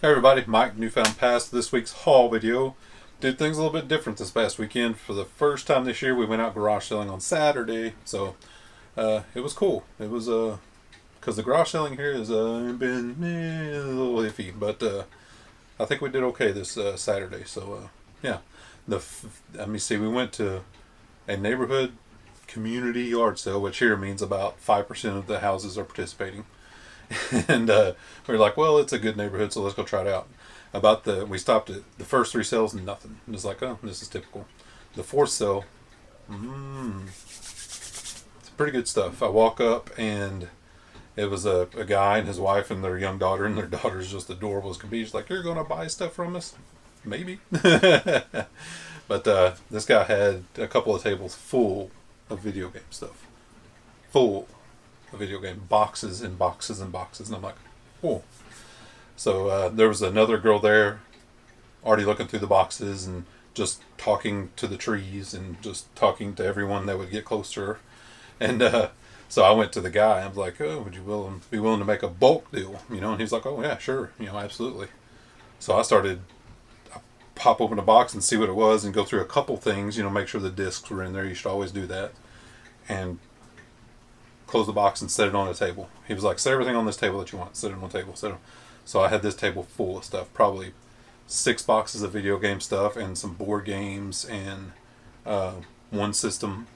Hey everybody, Mike, Newfound Past. This week's haul video. Did things a little bit different this past weekend. For the first time this year, we went out garage selling on Saturday, so it was cool. It was because the garage selling here has been a little iffy, but I think we did okay this Saturday. So yeah, let me see. We went to a neighborhood community yard sale, which here means about 5% of the houses are participating. And we were like, well, it's a good neighborhood, so let's go try it out. We stopped at the first 3 sales and nothing. It was like, oh, this is typical. The 4th sale, it's pretty good stuff. I walk up and it was a guy and his wife and their young daughter, and their daughter's just adorable as can be. She's like, you're going to buy stuff from us? Maybe. But this guy had a couple of tables full of video game stuff. Full video game boxes and boxes and boxes, and I'm like, cool. So there was another girl there already looking through the boxes and just talking to the trees and just talking to everyone that would get close to her. And so I went to the guy and I was like, oh, would you be willing to make a bulk deal, and he's like, oh yeah, sure, absolutely. So I pop open a box and see what it was and go through a couple things, make sure the discs were in there. You should always do that. And close the box and set it on a table. He was like, set everything on this table that you want. Set it on the table. So I had this table full of stuff. Probably 6 boxes of video game stuff and some board games and one system.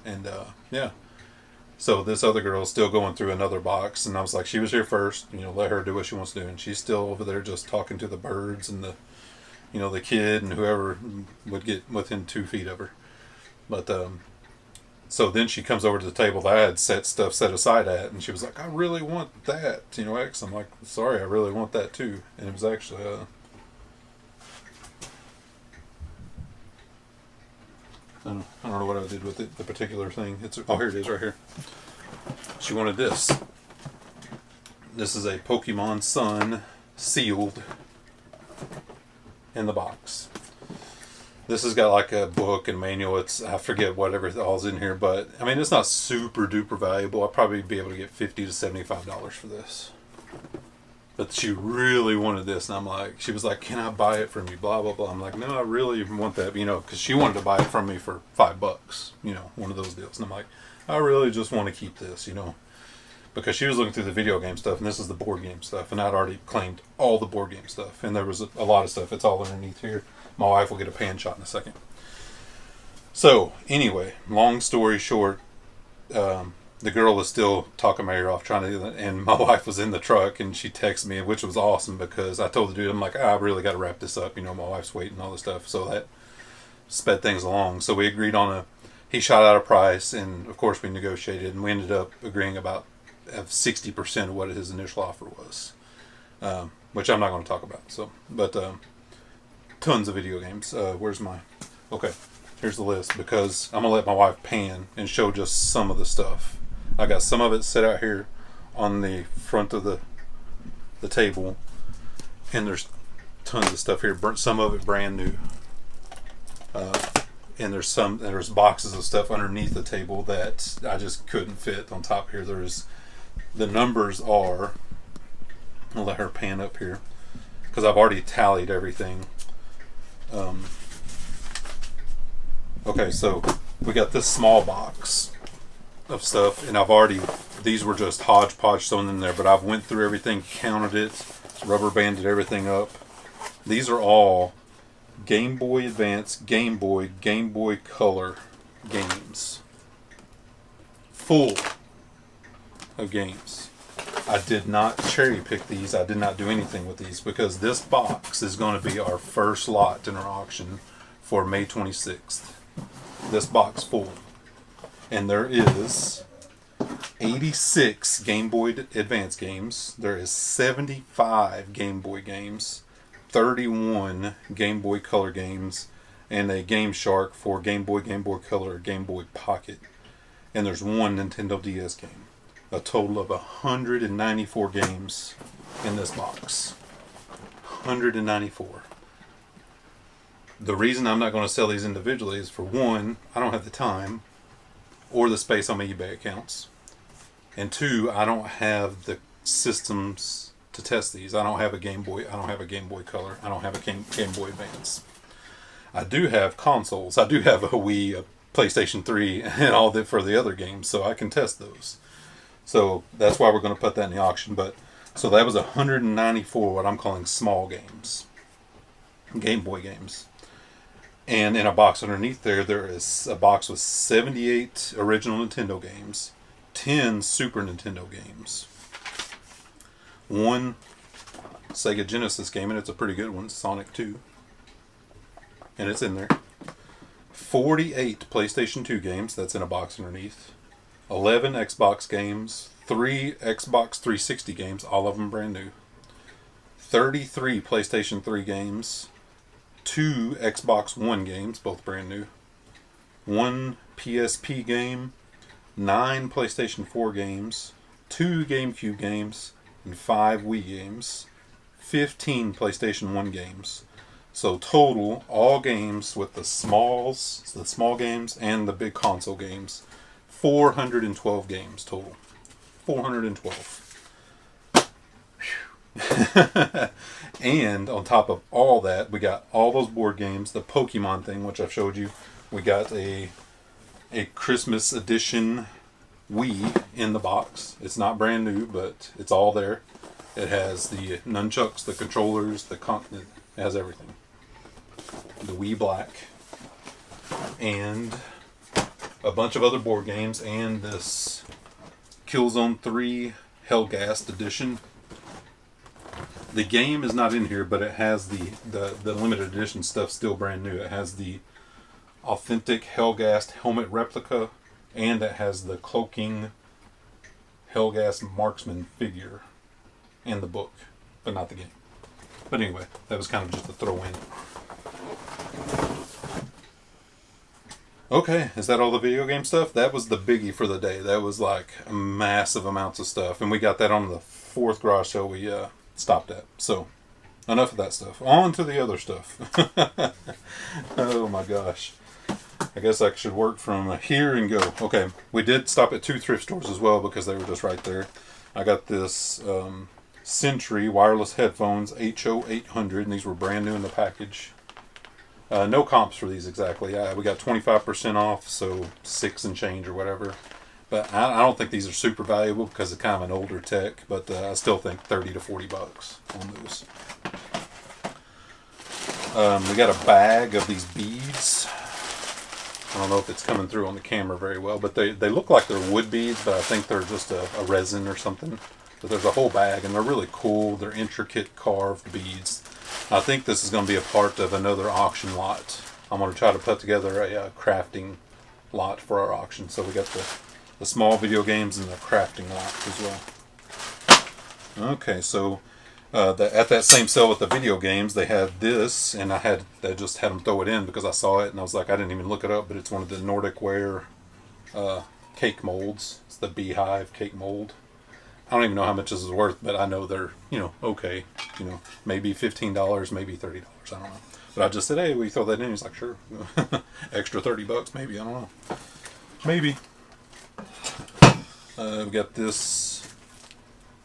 And yeah. So this other girl is still going through another box. And I was like, she was here first. Let her do what she wants to do. And she's still over there just talking to the birds and the kid and whoever would get within 2 feet of her. But so then she comes over to the table that I had set aside at, and she was like, I really want that, X. I'm like, sorry, I really want that too. And it was actually, I don't know what I did with it, the particular thing. Here it is right here. She wanted this. This is a Pokemon Sun sealed in the box. This has got like a book and manual. I forget whatever all's in here, but I mean, it's not super duper valuable. I'd probably be able to get $50 to $75 for this. But she really wanted this, and she was like, can I buy it from you? Blah, blah, blah. I'm like, no, I really want that, because she wanted to buy it from me for $5, one of those deals. And I'm like, I really just want to keep this, because she was looking through the video game stuff, and this is the board game stuff, and I'd already claimed all the board game stuff, and there was a lot of stuff. It's all underneath here. My wife will get a pan shot in a second. So, anyway, long story short, the girl was still talking my ear off trying to do that, and my wife was in the truck, and she texted me, which was awesome because I told the dude, I'm like, I really got to wrap this up. My wife's waiting and all this stuff. So that sped things along. So we agreed on he shot out a price, and of course we negotiated, and we ended up agreeing about 60% of what his initial offer was, which I'm not going to talk about. So, but tons of video games. Okay, here's the list, because I'm going to let my wife pan and show just some of the stuff. I got some of it set out here on the front of the table, and there's tons of stuff here. Some of it brand new. And there's boxes of stuff underneath the table that I just couldn't fit on top here. The numbers are, I'll let her pan up here, because I've already tallied everything. Okay, so we got this small box of stuff, and these were just hodgepodge thrown in there, but I've went through everything, counted it, rubber banded everything up. These are all Game Boy Advance, Game Boy Color games. Full of games. I did not cherry pick these. I did not do anything with these, because this box is going to be our first lot in our auction for May 26th. This box full. And there is 86 Game Boy Advance games. There is 75 Game Boy games, 31 Game Boy Color games, and a Game Shark for Game Boy Color, Game Boy Pocket. And there's one Nintendo DS game. A total of 194 games in this box. 194. The reason I'm not going to sell these individually is, for one, I don't have the time or the space on my eBay accounts. And 2, I don't have the systems to test these. I don't have a Game Boy. I don't have a Game Boy Color. I don't have a Game Boy Advance. I do have consoles. I do have a Wii, a PlayStation 3, and all that for the other games, so I can test those. So that's why we're going to put that in the auction. But so that was 194 what I'm calling small games, Game Boy games. And in a box underneath there is a box with 78 original Nintendo games, 10 Super Nintendo games, 1 Sega Genesis game, and it's a pretty good one, Sonic 2. And it's in there. 48 PlayStation 2 games, that's in a box underneath. 11 Xbox games, 3 Xbox 360 games, all of them brand new. 33 PlayStation 3 games, 2 Xbox One games, both brand new. 1 PSP game, 9 PlayStation 4 games, 2 GameCube games, and 5 Wii games. 15 PlayStation 1 games. So total, all games with the small games and the big console games, 412 games total. 412. And on top of all that, we got all those board games, the Pokemon thing, which I've showed you. We got a Christmas edition Wii in the box. It's not brand new, but it's all there. It has the nunchucks, the controllers, it has everything. The Wii Black, and a bunch of other board games, and this Killzone 3 Hellgast edition. The game is not in here, but it has the limited edition stuff still brand new. It has the authentic Hellgast helmet replica, and it has the cloaking Hellgast marksman figure and the book, but not the game. But anyway, that was kind of just a throw in. Okay, is that all the video game stuff? That was the biggie for the day. That was like massive amounts of stuff. And we got that on the 4th garage sale we stopped at. So, enough of that stuff. On to the other stuff. Oh my gosh. I guess I should work from here and go. Okay, we did stop at 2 thrift stores as well because they were just right there. I got this Sentry wireless headphones HO800, and these were brand new in the package. No comps for these exactly. We got 25% off, so 6 and change or whatever. But I don't think these are super valuable because it's kind of an older tech. But I still think 30 to 40 bucks on those. We got a bag of these beads. I don't know if it's coming through on the camera very well, but they look like they're wood beads, but I think they're just a resin or something. But there's a whole bag, and they're really cool. They're intricate carved beads. I think this is going to be a part of another auction lot. I'm going to try to put together a crafting lot for our auction. So we got the small video games and the crafting lot as well. Okay, so at that same sale with the video games, they had this, and I just had them throw it in because I saw it, and I was like, I didn't even look it up, but it's one of the Nordic Ware cake molds. It's the Beehive cake mold. I don't even know how much this is worth, but I know they're, okay. Maybe $15, maybe $30. I don't know. But I just said, hey, we throw that in. He's like, sure. Extra $30, maybe. I don't know. Maybe. We got this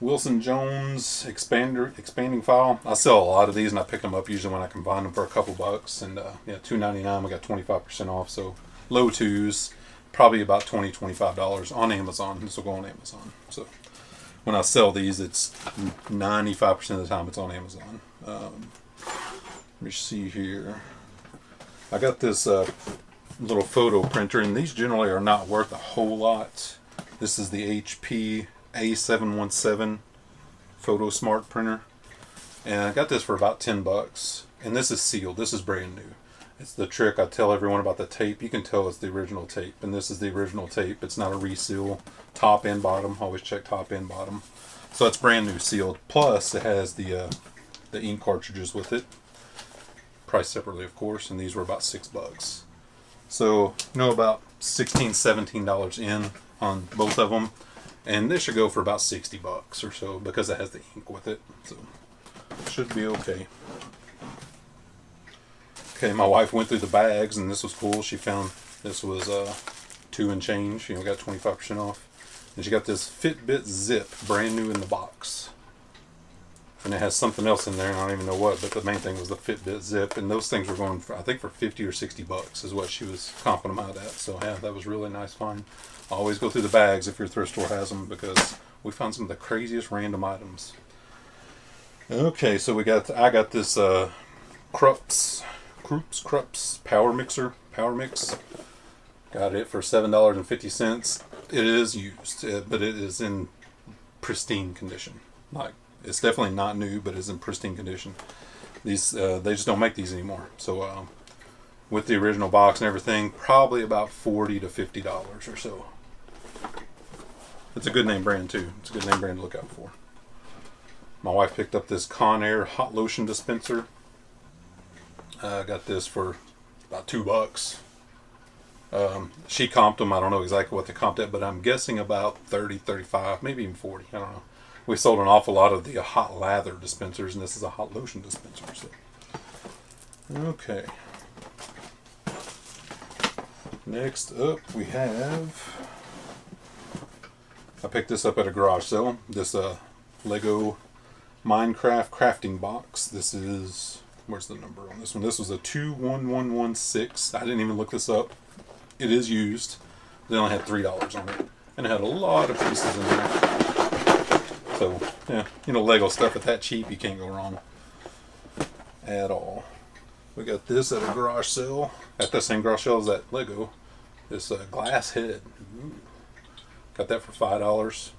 Wilson Jones expanding file. I sell a lot of these, and I pick them up usually when I can find them for a couple bucks. And $2.99. We got 25% off, so low twos. Probably about $20, $25 on Amazon. This will go on Amazon. So when I sell these, it's 95% of the time it's on Amazon. Let me see here. I got this little photo printer, and these generally are not worth a whole lot. This is the HP A717 Photo Smart printer, and I got this for about $10. And this is sealed. This is brand new. It's the trick I tell everyone about the tape. You can tell it's the original tape, and this is the original tape. It's not a reseal. Top and bottom. Always check top and bottom. So it's brand new sealed. Plus it has the ink cartridges with it. Priced separately, of course, and these were about $6. So about $16, $17 in on both of them, and this should go for about $60 or so because it has the ink with it. So it should be okay. Okay, my wife went through the bags, and this was cool. She found this was 2 and change. Got 25% off. And she got this Fitbit Zip, brand new in the box. And it has something else in there, and I don't even know what, but the main thing was the Fitbit Zip, and those things were going for, I think, for 50 or 60 bucks is what she was comping them out at. So yeah, that was really nice find. Always go through the bags if your thrift store has them, because we found some of the craziest random items. Okay, so I got this Krups Power Mix. Got it for $7.50. It is used, but it is in pristine condition. Like, it's definitely not new, but it's in pristine condition. These they just don't make these anymore. So with the original box and everything, probably about $40 to $50 or so. It's a good name brand too. It's a good name brand to look out for. My wife picked up this Conair hot lotion dispenser. I got this for about $2. She comped them. I don't know exactly what they comped at, but I'm guessing about 30, 35, maybe even 40. I don't know. We sold an awful lot of the hot lather dispensers, and this is a hot lotion dispenser. So. Okay. Next up, we have... I picked this up at a garage sale. This Lego Minecraft crafting box. This is... Where's the number on this one? This was a 21116. I didn't even look this up. It is used. They only had $3 on it. And it had a lot of pieces in there. So, yeah, you know, Lego stuff at that cheap, you can't go wrong at all. We got this at a garage sale, at the same garage sale as that Lego. This glass head. Ooh. Got that for $5.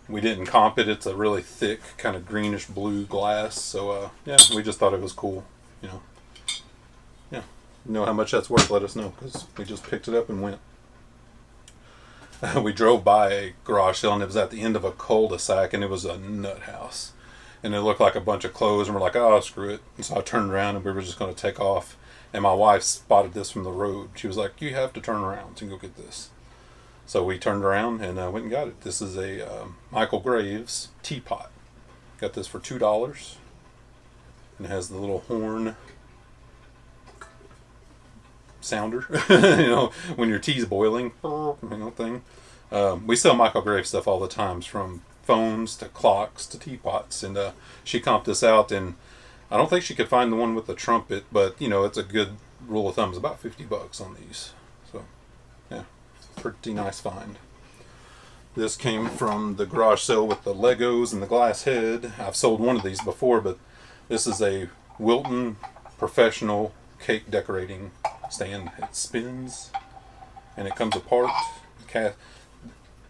We didn't comp it. It's a really thick, kind of greenish blue glass. So, yeah, we just thought it was cool, you know. Yeah, you know how much that's worth, let us know, because we just picked it up and went. We drove by a garage sale, and it was at the end of a cul-de-sac, and it was a nut house. And it looked like a bunch of clothes, and we're like, oh, screw it. And so I turned around, and we were just going to take off. And my wife spotted this from the road. She was like, you have to turn around to go get this. So we turned around and went and got it. This is a Michael Graves teapot. Got this for $2. And it has the little horn sounder, you know, when your tea's boiling, you know, thing. We sell Michael Graves stuff all the times, from phones to clocks to teapots, and she comped this out, and I don't think she could find the one with the trumpet, but you know, it's a good rule of thumb. It's about $50 on these, so yeah, pretty nice find. This came from the garage sale with the Legos and the glass head. I've sold one of these before, but this is a Wilton professional cake decorating stand. It spins and it comes apart.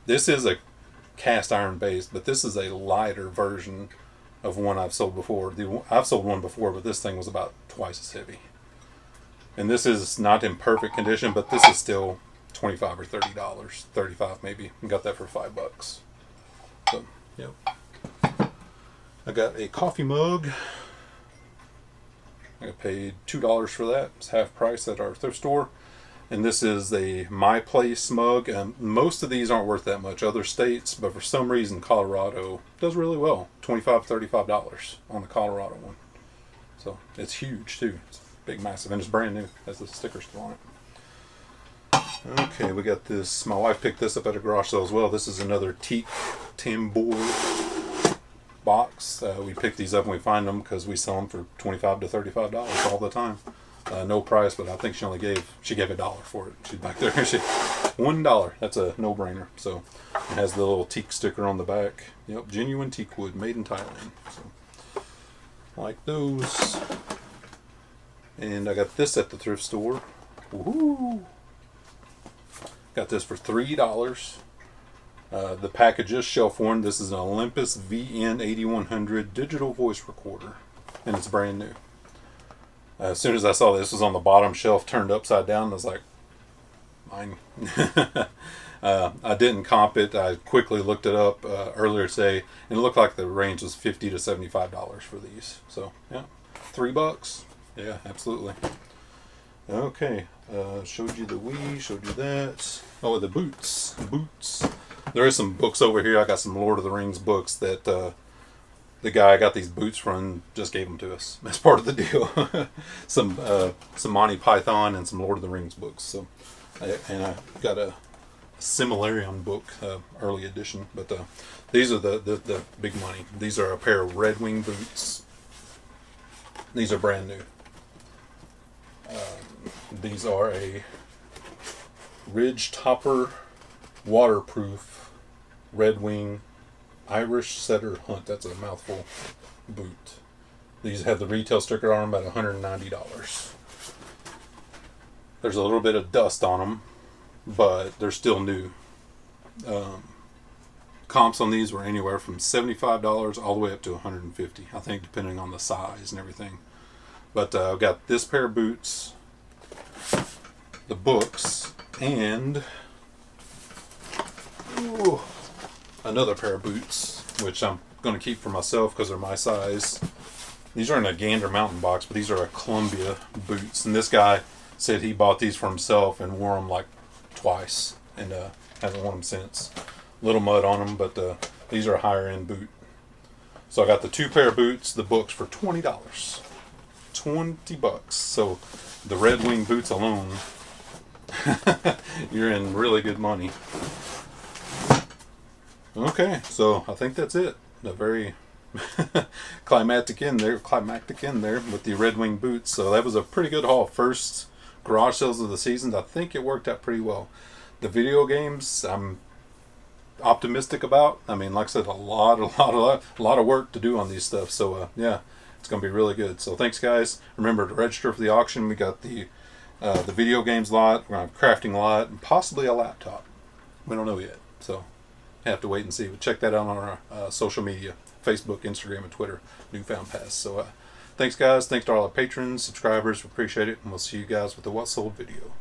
This is a cast iron base, but this is a lighter version of one I've sold before. I've sold one before, but this thing was about twice as heavy. And this is not in perfect condition, but this is still $25 or $30, $35 maybe. I got that for $5. So, yep. I got a coffee mug. I paid $2 for that. It's half price at our thrift store. And this is a My Place mug. Most of these aren't worth that much, other states, but for some reason Colorado does really well. $25, $35 on the Colorado one. So it's huge too. It's big, massive, and it's brand new. It has the sticker still on it. Okay, we got this. My wife picked this up at a garage sale as well. This is another Teak Board Box. We pick these up when we find them because we sell them for $25 to $35 all the time. No price, but I think she gave $1 for it. She's back there. $1. That's a no-brainer. So it has the little teak sticker on the back. Yep, genuine teak wood, made in Thailand. So like those. And I got this at the thrift store. Woohoo! Got this for $3. The package is shelf worn. This is an Olympus VN8100 digital voice recorder, and it's brand new. As soon as I saw this was on the bottom shelf, turned upside down, I was like, mine. I didn't comp it. I quickly looked it up earlier today, and it looked like the range was $50 to $75 for these. So, yeah, $3. Yeah, absolutely. Okay, showed you the Wii, showed you that. Oh, the boots. There is some books over here. I got some Lord of the Rings books that the guy I got these boots from just gave them to us. That's part of the deal. some Monty Python and some Lord of the Rings books. So, and I got a Similarium book, early edition. But these are the big money. These are a pair of Red Wing boots. These are brand new. These are a Ridge Topper waterproof Red Wing Irish Setter Hunt. That's a mouthful boot. These have the retail sticker on them, about $190. There's a little bit of dust on them, but they're still new. Comps on these were anywhere from $75 all the way up to $150, I think, depending on the size and everything. But I've got this pair of boots, the books, and another pair of boots, which I'm going to keep for myself because they're my size. These are in a Gander Mountain box, but these are a Columbia boots. And this guy said he bought these for himself and wore them like twice, and hasn't worn them since. Little mud on them, but these are a higher end boot. So I got the 2 pair of boots, the books, for $20. $20. So the Red Wing boots alone, you're in really good money. Okay, so I think that's it. A very climactic end there with the Red Wing boots. So that was a pretty good haul. First garage sales of the season. I think it worked out pretty well. The video games, I'm optimistic about. I mean, like I said, a lot of work to do on these stuff. So yeah, it's gonna be really good. So thanks, guys. Remember to register for the auction. We got the video games lot, we're gonna have a crafting lot, and possibly a laptop. We don't know yet, so have to wait and see. But check that out on our social media: Facebook, Instagram, and Twitter. Newfound Pass. So thanks, guys. Thanks to all our patrons, subscribers. We appreciate it, and we'll see you guys with the What Sold video.